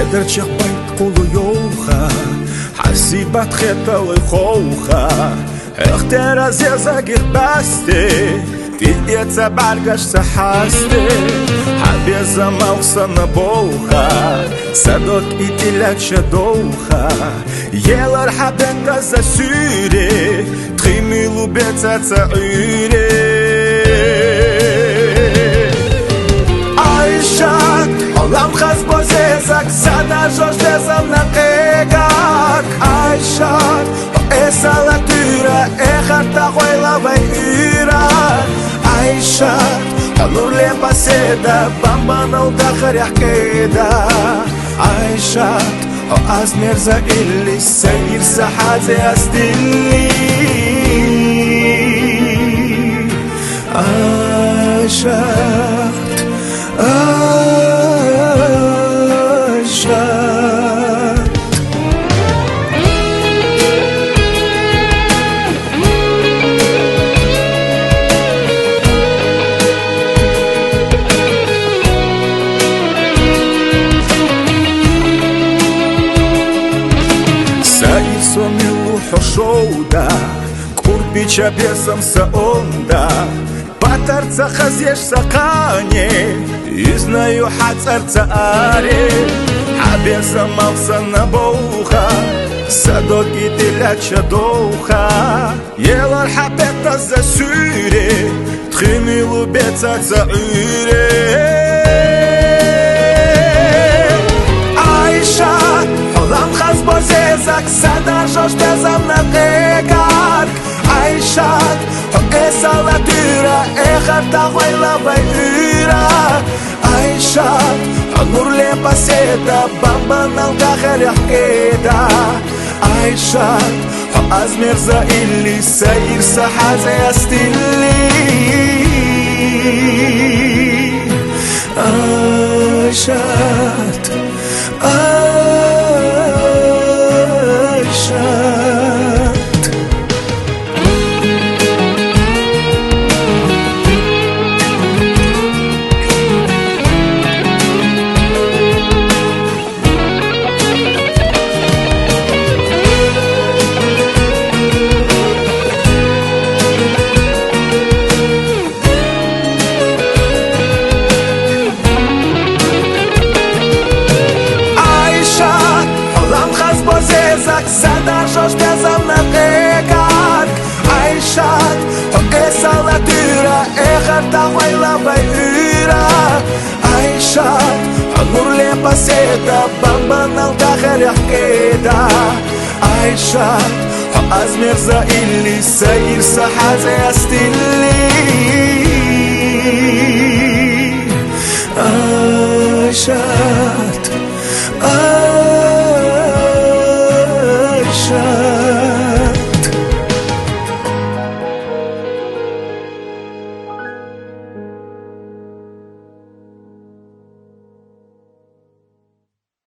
Седерчих байт кулуйоуха Хасибат хеталы хоуха Эхтер азезагир басте Тиеца баргашса хасте Хабеза мауса болха Садок итиляча долха Елар хабенга за сюре Тхимилу бецаца уре Айшак Олам хас бозезак Сада жождезам на кегак Айшак Esa lectura é carta roila vai ira Aisha Alur lempa seda Bamba não da khariakeda Aisha O azmerza illi Sayir sahaze asdilli Aisha Сомилу хошоуда Курпича бесом саонда Батарца хазеш сакане И знаю хацарца аре Хабеса мавса на боуха Садоки тиляча доуха Елар хабета за сюре Тхимилу бецаца уре Айша Олам хас бозезак Сада жождезам на кегак Айшак Esa lectura é carta roila vai ira Айшак Nur lempa seda Bamba não da khariakeda Айшак Azmerza illi Sayir sahaze astilli Aishat Sada jojtezam na kegak Aishat Esa lectura é carta roila vai ira Aishat Nur lempa seda Bamba não da khariakeda Aishat Azmerza illi Sayir sahaze astilli Aishat